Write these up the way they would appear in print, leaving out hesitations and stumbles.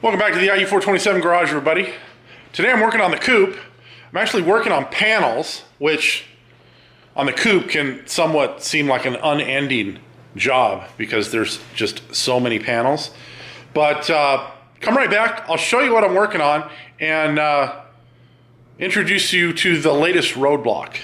Welcome back to the IU427 garage, everybody. Today I'm working on the coupe. I'm actually working on panels, which on the coupe can somewhat seem like an unending job because there's just so many panels. But come right back, I'll show you what I'm working on and introduce you to the latest roadblock.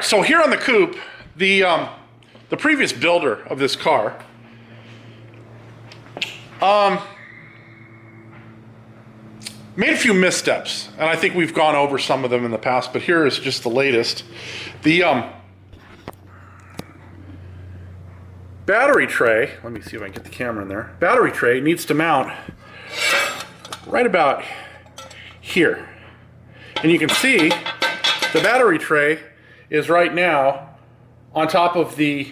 So here on the coupe, the previous builder of this car made a few missteps, and I think we've gone over some of them in the past, but here is just the latest. The battery tray, let me see if I can get the camera in there. Battery tray needs to mount right about here. And you can see the battery tray is right now on top of the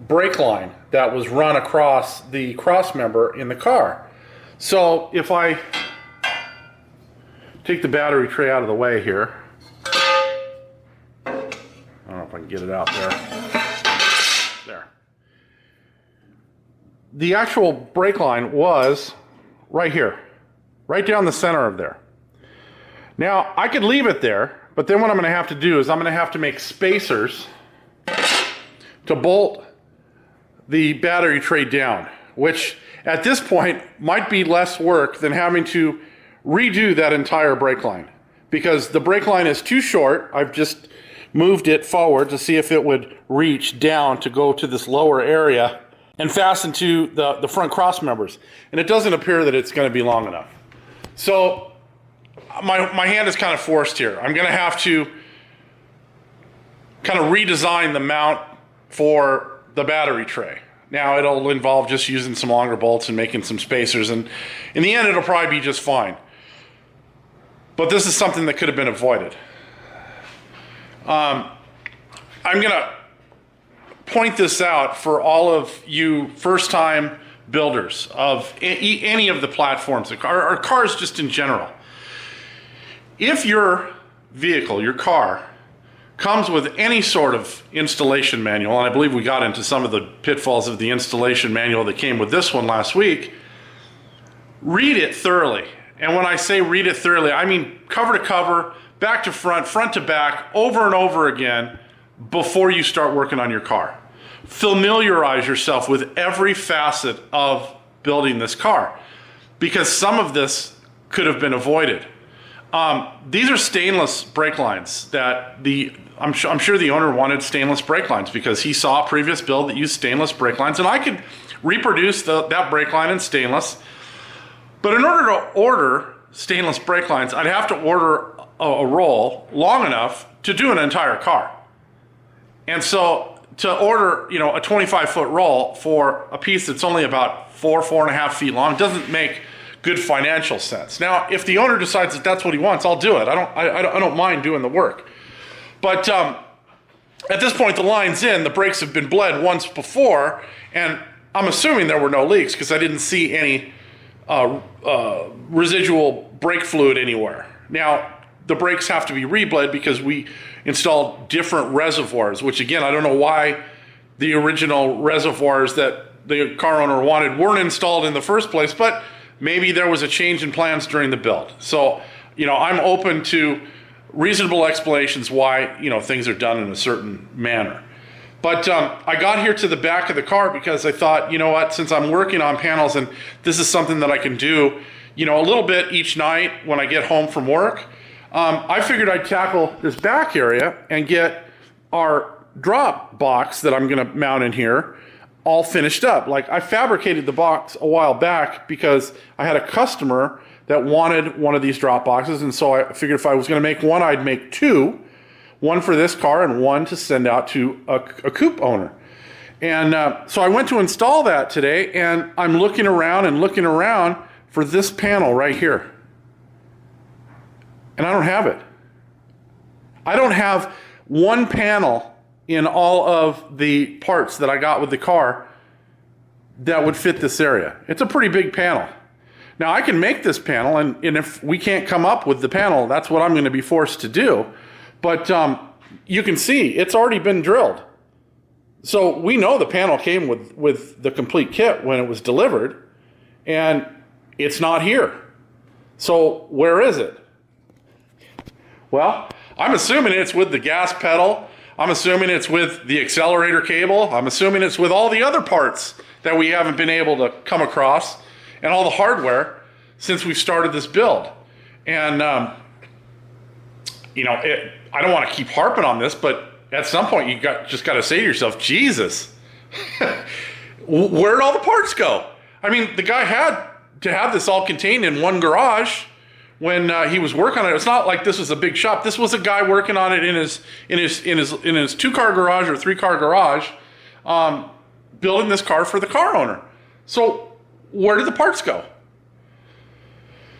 brake line that was run across the cross member in the car. So if I take the battery tray out of the way here, I don't know if I can get it out there. There. The actual brake line was right here, right down the center of there. Now, I could leave it there, but then what I'm going to have to do is I'm going to have to make spacers to bolt the battery tray down, which at this point might be less work than having to redo that entire brake line, because the brake line is too short. I've just moved it forward to see if it would reach down to go to this lower area and fasten to the front cross members, and it doesn't appear that it's going to be long enough. So my hand is kind of forced here. I'm going to have to kind of redesign the mount for the battery tray. Now it'll involve just using some longer bolts and making some spacers, and in the end it'll probably be just fine. But this is something that could have been avoided. I'm going to point this out for all of you first-time builders of any of the platforms, or cars just in general. If your vehicle, your car, comes with any sort of installation manual, and I believe we got into some of the pitfalls of the installation manual that came with this one last week, read it thoroughly. And when I say read it thoroughly, I mean cover to cover, back to front, front to back, over and over again before you start working on your car. Familiarize yourself with every facet of building this car, because some of this could have been avoided. These are stainless brake lines that I'm sure the owner wanted stainless brake lines because he saw a previous build that used stainless brake lines, and I could reproduce that brake line in stainless. But in order to order stainless brake lines, I'd have to order a roll long enough to do an entire car. And so to order, a 25-foot roll for a piece that's only about 4.5 feet long doesn't make good financial sense. Now, if the owner decides that that's what he wants, I'll do it. I don't mind doing the work. But at this point, the line's in, the brakes have been bled once before, and I'm assuming there were no leaks because I didn't see any residual brake fluid anywhere. Now, the brakes have to be rebled because we installed different reservoirs, which again, I don't know why the original reservoirs that the car owner wanted weren't installed in the first place, but maybe there was a change in plans during the build. So, I'm open to reasonable explanations why, you know, things are done in a certain manner. But I got here to the back of the car because I thought, you know what, since I'm working on panels and this is something that I can do, you know, a little bit each night when I get home from work, I figured I'd tackle this back area and get our drop box that I'm gonna mount in here all finished up. Like, I fabricated the box a while back because I had a customer that wanted one of these drop boxes, and so I figured if I was gonna make one, I'd make two. One for this car and one to send out to a coupe owner. And so I went to install that today, and I'm looking around for this panel right here. And I don't have it. I don't have one panel in all of the parts that I got with the car that would fit this area. It's a pretty big panel. Now I can make this panel, and if we can't come up with the panel, that's what I'm going to be forced to do. But you can see it's already been drilled. So we know the panel came with the complete kit when it was delivered, and it's not here. So where is it? Well, I'm assuming it's with the gas pedal. I'm assuming it's with the accelerator cable. I'm assuming it's with all the other parts that we haven't been able to come across, and all the hardware since we've started this build. And you know, I don't want to keep harping on this, but at some point you just got to say to yourself, Jesus, where'd all the parts go? I mean, the guy had to have this all contained in one garage when he was working on it. It's not like this was a big shop. This was a guy working on it in his 2-car garage or 3-car garage, building this car for the car owner. So where did the parts go?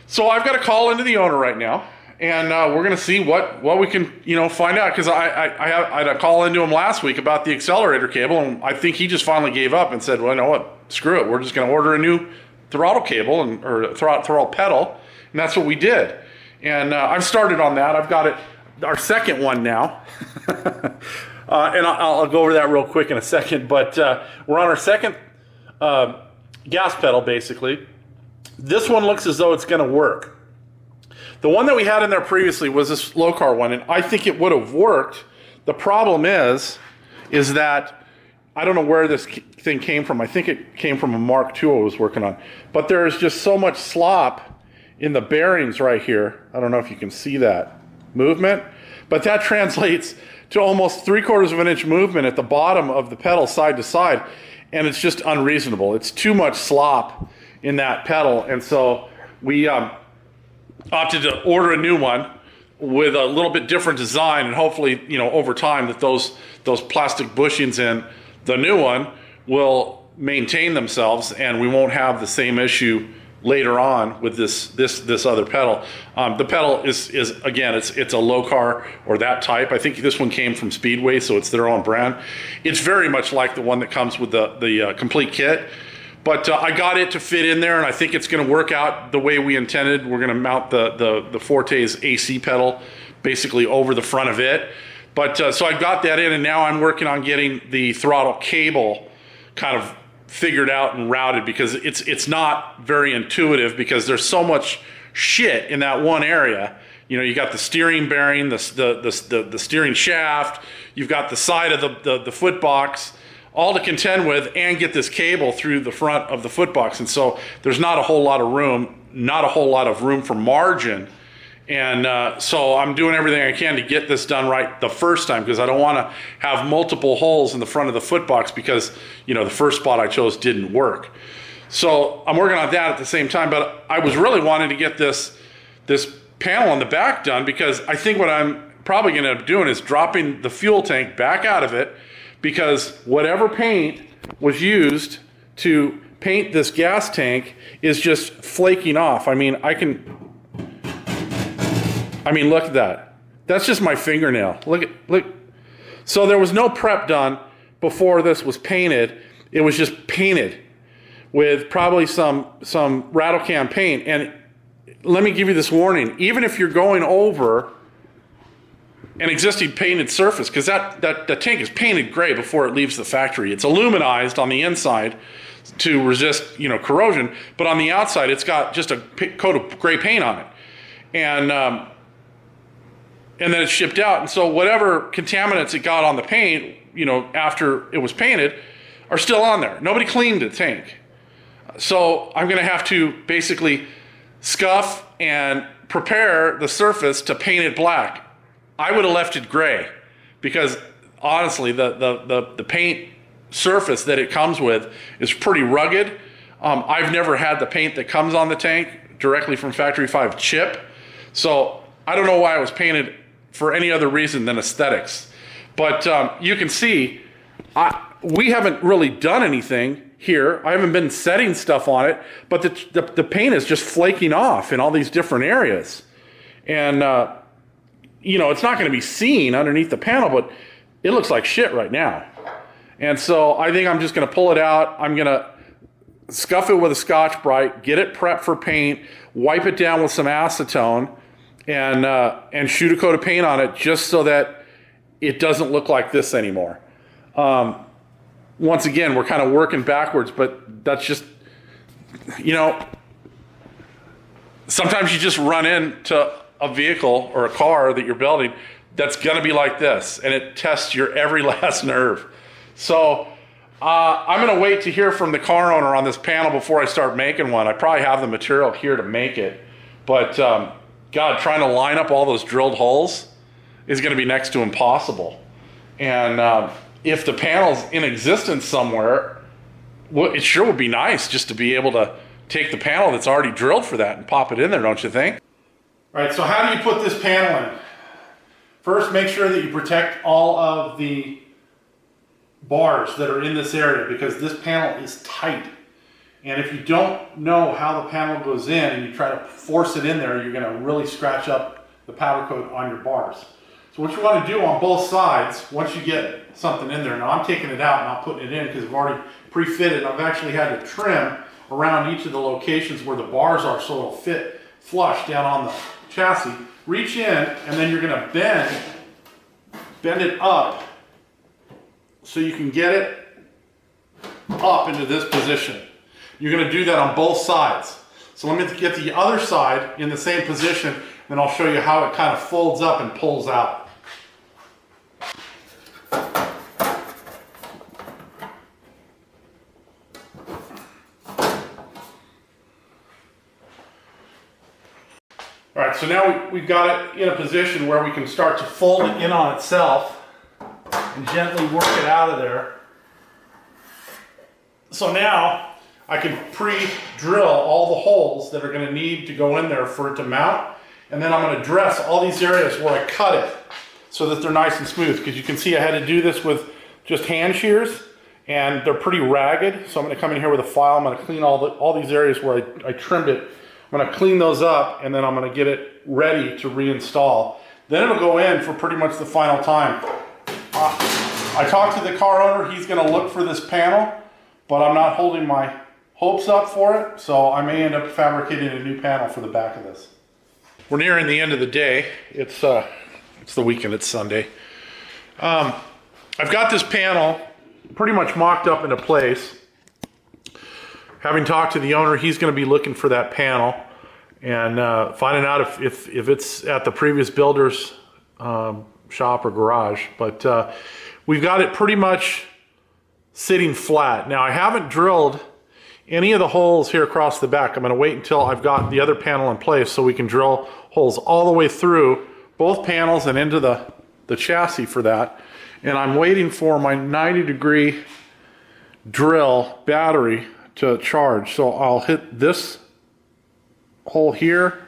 So I've got to call into the owner right now. And we're going to see what we can, you know, find out. Because I had a call into him last week about the accelerator cable, and I think he just finally gave up and said, well, you know what, screw it. We're just going to order a new throttle cable or throttle pedal, and that's what we did. And I've started on that. I've got it, our second one now. And I'll go over that real quick in a second. But we're on our second gas pedal, basically. This one looks as though it's going to work. The one that we had in there previously was this low car one, and I think it would have worked. The problem is that I don't know where this thing came from. I think it came from a Mark II I was working on. But there's just so much slop in the bearings right here. I don't know if you can see that movement, but that translates to almost 3/4 of an inch movement at the bottom of the pedal side to side, and it's just unreasonable. It's too much slop in that pedal, and so we opted to order a new one with a little bit different design, and hopefully, you know, over time that those plastic bushings in the new one will maintain themselves, and we won't have the same issue later on with this other pedal. The pedal is again, it's a low car or that type. I think this one came from Speedway, so it's their own brand. It's very much like the one that comes with the complete kit. But I got it to fit in there, and I think it's going to work out the way we intended. We're going to mount the Forte's AC pedal basically over the front of it. But so I got that in, and now I'm working on getting the throttle cable kind of figured out and routed, because it's not very intuitive, because there's so much shit in that one area. You know, you got the steering bearing, the steering shaft, you've got the side of the foot box, all to contend with, and get this cable through the front of the foot box. And so there's not a whole lot of room for margin. And so I'm doing everything I can to get this done right the first time, because I don't want to have multiple holes in the front of the foot box, because, you know, the first spot I chose didn't work. So I'm working on that at the same time, but I was really wanting to get this panel on the back done, because I think what I'm probably going to end up doing is dropping the fuel tank back out of it, because whatever paint was used to paint this gas tank is just flaking off. I mean, look at that. That's just my fingernail. Look. So there was no prep done before this was painted. It was just painted with probably some rattle can paint. And let me give you this warning. Even if you're going over an existing painted surface, because that tank is painted gray before it leaves the factory. It's aluminized on the inside to resist, you know, corrosion, but on the outside it's got just a coat of gray paint on it. And and then it's shipped out. And so whatever contaminants it got on the paint, you know, after it was painted, are still on there. Nobody cleaned the tank. So I'm gonna have to basically scuff and prepare the surface to paint it black. I would have left it gray because honestly, the paint surface that it comes with is pretty rugged. I've never had the paint that comes on the tank directly from Factory 5 chip. So I don't know why it was painted for any other reason than aesthetics. But you can see, we haven't really done anything here. I haven't been setting stuff on it, but the paint is just flaking off in all these different areas. And, you know, it's not going to be seen underneath the panel, but it looks like shit right now. And so I think I'm just going to pull it out. I'm going to scuff it with a Scotch-Brite, get it prepped for paint, wipe it down with some acetone, and shoot a coat of paint on it just so that it doesn't look like this anymore. Once again, we're kind of working backwards, but that's just, you know, sometimes you just run into a vehicle or a car that you're building that's going to be like this, and it tests your every last nerve. So I'm going to wait to hear from the car owner on this panel before I start making one. I probably have the material here to make it, but God, trying to line up all those drilled holes is going to be next to impossible. And if the panel's in existence somewhere, well, it sure would be nice just to be able to take the panel that's already drilled for that and pop it in there, don't you think? All right, so how do you put this panel in? First, make sure that you protect all of the bars that are in this area because this panel is tight. And if you don't know how the panel goes in and you try to force it in there, you're going to really scratch up the powder coat on your bars. So what you want to do on both sides, once you get something in there, now I'm taking it out and not putting it in because I've already pre-fitted. I've actually had to trim around each of the locations where the bars are so it'll fit flush down on the chassis. Reach in and then you're going to bend it up so you can get it up into this position. You're going to do that on both sides. So let me get the other side in the same position, then I'll show you how it kind of folds up and pulls out. All right, so now we've got it in a position where we can start to fold it in on itself and gently work it out of there. So now I can pre-drill all the holes that are going to need to go in there for it to mount, and then I'm going to dress all these areas where I cut it so that they're nice and smooth, because you can see I had to do this with just hand shears and they're pretty ragged. So I'm going to come in here with a file. I'm going to clean all these areas where I trimmed it. I'm going to clean those up, and then I'm going to get it ready to reinstall. Then it'll go in for pretty much the final time. I talked to the car owner. He's going to look for this panel, but I'm not holding my hopes up for it, so I may end up fabricating a new panel for the back of this. We're nearing the end of the day. It's the weekend. It's Sunday. I've got this panel pretty much mocked up into place. Having talked to the owner, he's going to be looking for that panel and finding out if it's at the previous builder's shop or garage. But we've got it pretty much sitting flat. Now, I haven't drilled any of the holes here across the back. I'm going to wait until I've got the other panel in place so we can drill holes all the way through both panels and into the chassis for that. And I'm waiting for my 90-degree drill battery to charge. So I'll hit this hole here,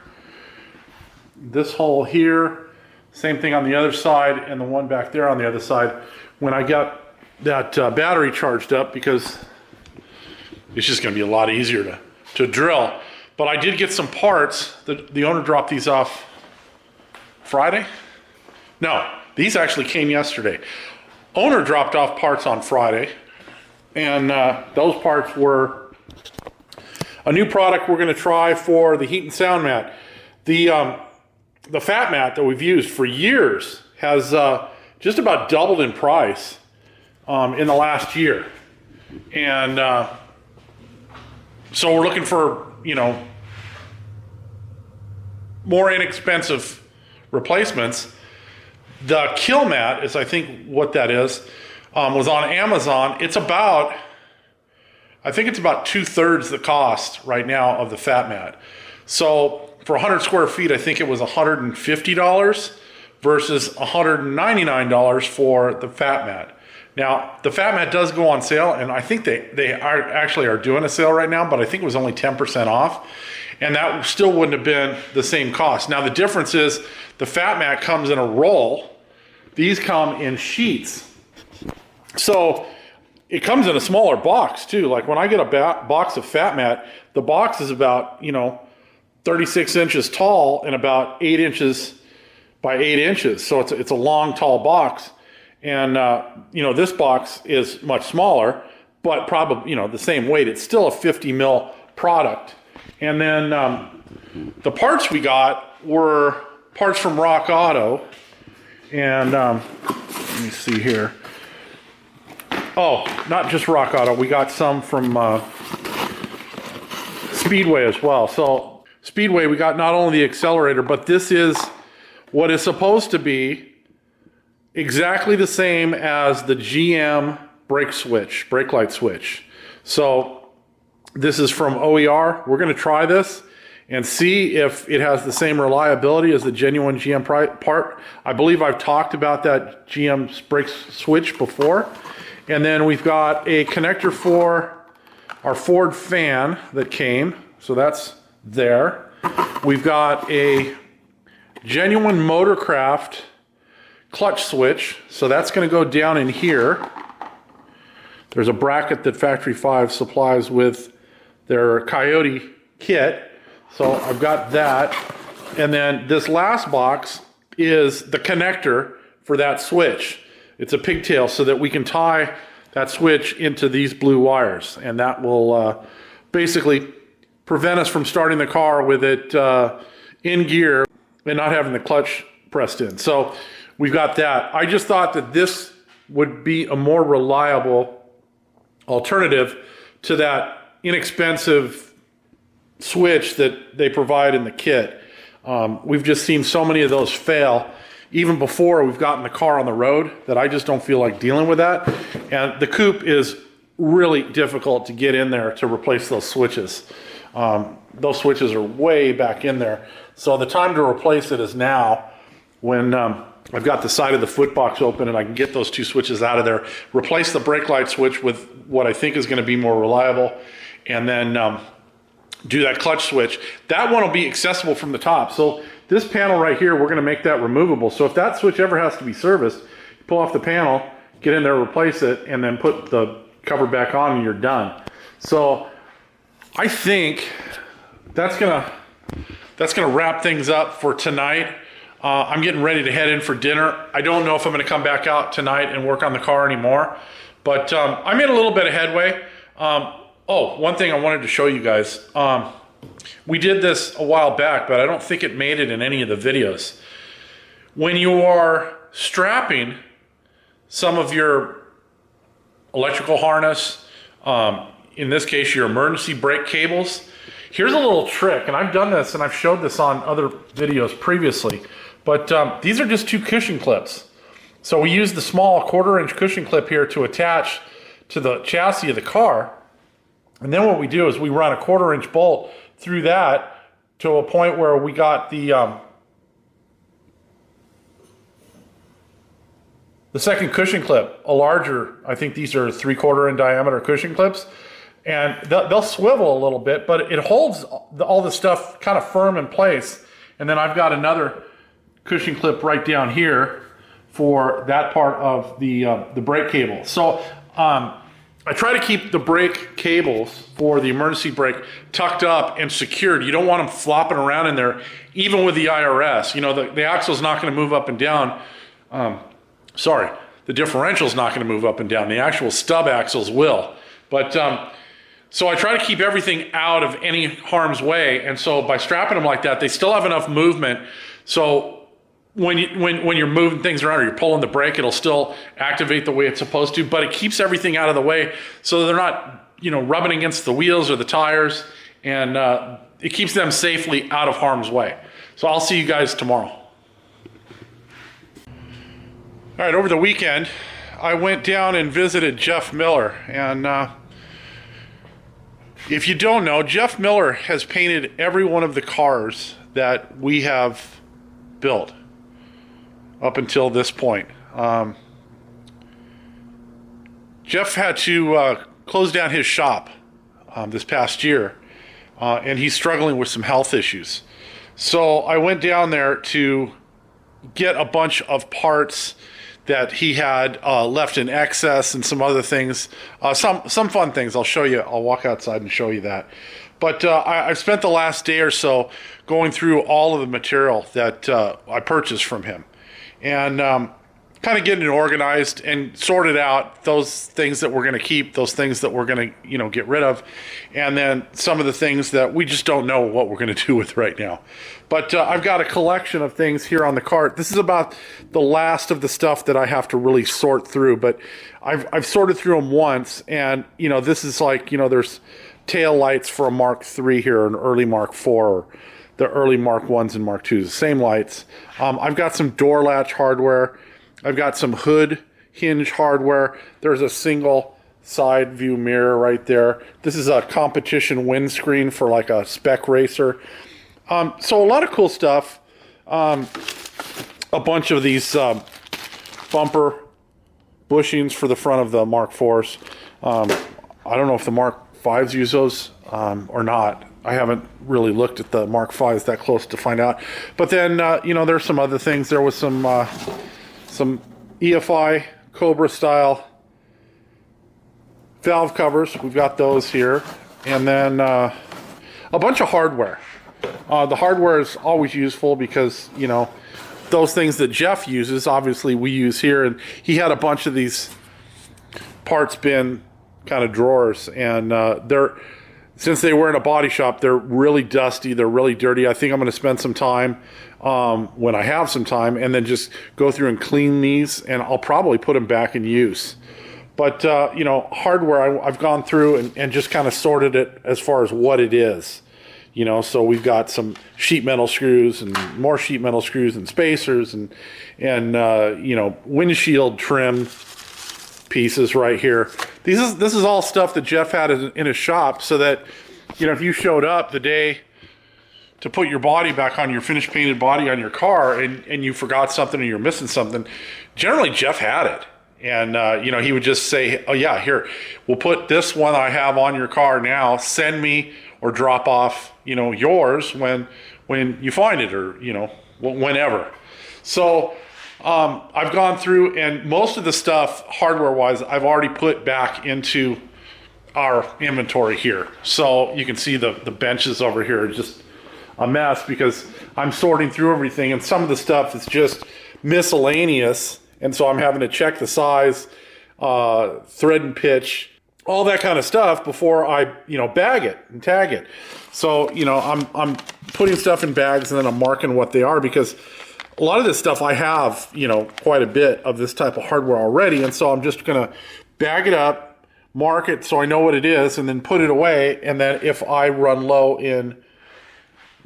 this hole here, same thing on the other side, and the one back there on the other side when I got that battery charged up, because it's just going to be a lot easier to drill. But I did get some parts. The owner dropped these off Friday? No, these actually came yesterday. Owner dropped off parts on Friday, and those parts were a new product we're going to try for the heat and sound mat. The fat mat that we've used for years has just about doubled in price in the last year. And so we're looking for, more inexpensive replacements. The kill mat is, I think, what that is, was on Amazon. It's about, I think it's about 2/3 the cost right now of the fat mat. So for 100 square feet, I think it was $150 versus $199 for the fat mat. Now, the fat mat does go on sale, and I think they are doing a sale right now, but I think it was only 10% off, and that still wouldn't have been the same cost. Now, the difference is the fat mat comes in a roll. These come in sheets. So it comes in a smaller box too. Like when I get a box of fat mat, the box is about, 36 inches tall and about 8 inches by 8 inches. So it's a long, tall box. And, this box is much smaller, but probably, the same weight. It's still a 50 mil product. And then the parts we got were parts from Rock Auto. And let me see here. Oh, not just Rock Auto. We got some from Speedway as well. So Speedway, we got not only the accelerator, but this is what is supposed to be exactly the same as the GM brake light switch. So this is from OER. We're going to try this and see if it has the same reliability as the genuine GM part. I believe I've talked about that GM brake switch before. And then we've got a connector for our Ford fan that came. So that's there. We've got a genuine Motorcraft clutch switch. So that's going to go down in here. There's a bracket that Factory 5 supplies with their Coyote kit. So I've got that. And then this last box is the connector for that switch. It's a pigtail so that we can tie that switch into these blue wires. And that will basically prevent us from starting the car with it in gear and not having the clutch pressed in. So we've got that. I just thought that this would be a more reliable alternative to that inexpensive switch that they provide in the kit. We've just seen so many of those fail even before we've gotten the car on the road that I just don't feel like dealing with that. And the Coupe is really difficult to get in there to replace those switches. Those switches are way back in there. So the time to replace it is now, when I've got the side of the footbox open and I can get those two switches out of there, replace the brake light switch with what I think is going to be more reliable, and then do that clutch switch. That one will be accessible from the top. So this panel right here, we're going to make that removable. So if that switch ever has to be serviced, you pull off the panel, get in there, replace it, and then put the cover back on and you're done. So I think that's gonna wrap things up for tonight. I'm getting ready to head in for dinner. I don't know if I'm going to come back out tonight and work on the car anymore, but I made a little bit of headway. Oh, one thing I wanted to show you guys. We did this a while back, but I don't think it made it in any of the videos. When you are strapping some of your electrical harness, in this case your emergency brake cables, here's a little trick, and I've done this and I've showed this on other videos previously, but these are just two cushion clips. So we use the small 1/4 inch cushion clip here to attach to the chassis of the car. And then what we do is we run a 1/4 inch bolt through that to a point where we got the second cushion clip, a larger, I think these are 3/4 in diameter cushion clips, and they'll swivel a little bit, but it holds all the stuff kind of firm in place. And then I've got another cushion clip right down here for that part of the brake cable. So I try to keep the brake cables for the emergency brake tucked up and secured. You don't want them flopping around in there, even with the IRS. You know, the axle's not going to move up and down. Sorry, the differential's not going to move up and down. The actual stub axles will. But so I try to keep everything out of any harm's way. And so by strapping them like that, they still have enough movement. So when you're moving things around or you're pulling the brake, it'll still activate the way it's supposed to, but it keeps everything out of the way so they're not, rubbing against the wheels or the tires, and it keeps them safely out of harm's way. So I'll see you guys tomorrow. All right, over the weekend, I went down and visited Jeff Miller. And if you don't know, Jeff Miller has painted every one of the cars that we have built up until this point. Jeff had to close down his shop this past year, and he's struggling with some health issues. So I went down there to get a bunch of parts that he had left in excess and some other things, some fun things. I'll show you. I'll walk outside and show you that. But I've spent the last day or so going through all of the material that I purchased from him, and kind of getting it organized and sorted out those things that we're going to keep, those things that we're going to get rid of, and then some of the things that we just don't know what we're going to do with right now. But I've got a collection of things here on the cart. This is about the last of the stuff that I have to really sort through, but I've sorted through them once, and this is like, there's tail lights for a Mark III here, an early Mark IV, or the early Mark Is and Mark IIs, same lights. I've got some door latch hardware. I've got some hood hinge hardware. There's a single side view mirror right there. This is a competition windscreen for like a spec racer. So a lot of cool stuff. A bunch of these bumper bushings for the front of the Mark IVs. I don't know if the Mark Vs use those or not. I haven't really looked at the Mark Vs that close to find out. But then, there's some other things. There was some EFI Cobra style valve covers. We've got those here. And then a bunch of hardware. The hardware is always useful because, those things that Jeff uses, obviously we use here. And he had a bunch of these parts bin kind of drawers. And since they were in a body shop, they're really dusty. They're really dirty. I think I'm going to spend some time when I have some time and then just go through and clean these, and I'll probably put them back in use. But, hardware, I've gone through and just kind of sorted it as far as what it is. So we've got some sheet metal screws and more sheet metal screws and spacers and windshield trim pieces right here. This is all stuff that Jeff had in his shop, so that if you showed up the day to put your body back on, your finished painted body on your car, and you forgot something or you're missing something, generally Jeff had it. And he would just say, oh yeah, here, we'll put this one I have on your car now, send me or drop off yours when you find it, or whenever. So I've gone through, and most of the stuff hardware-wise I've already put back into our inventory here. So you can see the benches over here are just a mess because I'm sorting through everything, and some of the stuff is just miscellaneous, and so I'm having to check the size, thread and pitch, all that kind of stuff before I bag it and tag it. So I'm putting stuff in bags, and then I'm marking what they are, because a lot of this stuff I have, quite a bit of this type of hardware already, and so I'm just going to bag it up, mark it so I know what it is, and then put it away, and then if I run low in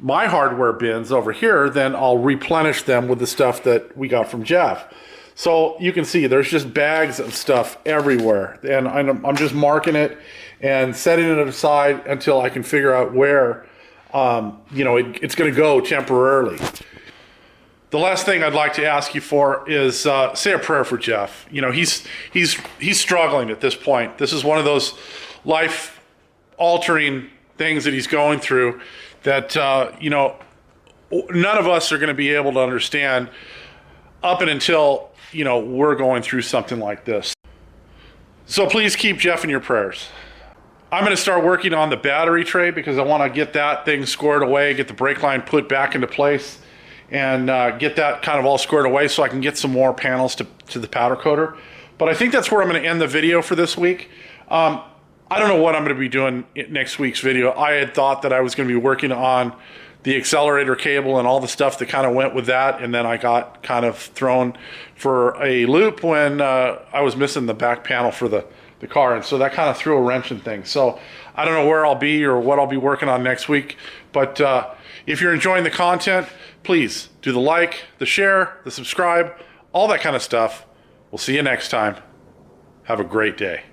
my hardware bins over here, then I'll replenish them with the stuff that we got from Jeff. So you can see there's just bags of stuff everywhere, and I'm just marking it and setting it aside until I can figure out where it's going to go temporarily. The last thing I'd like to ask you for is say a prayer for Jeff. He's struggling at this point. This is one of those life-altering things that he's going through that none of us are going to be able to understand up and until we're going through something like this. So please keep Jeff in your prayers. I'm going to start working on the battery tray because I want to get that thing squared away, get the brake line put back into place, and get that kind of all squared away so I can get some more panels to the powder coater. But I think that's where I'm going to end the video for this week. I don't know what I'm going to be doing in next week's video. I had thought that I was going to be working on the accelerator cable and all the stuff that kind of went with that, and then I got kind of thrown for a loop when I was missing the back panel for the car, and so that kind of threw a wrench in things. So I don't know where I'll be or what I'll be working on next week, but if you're enjoying the content, please do the like, the share, the subscribe, all that kind of stuff. We'll see you next time. Have a great day.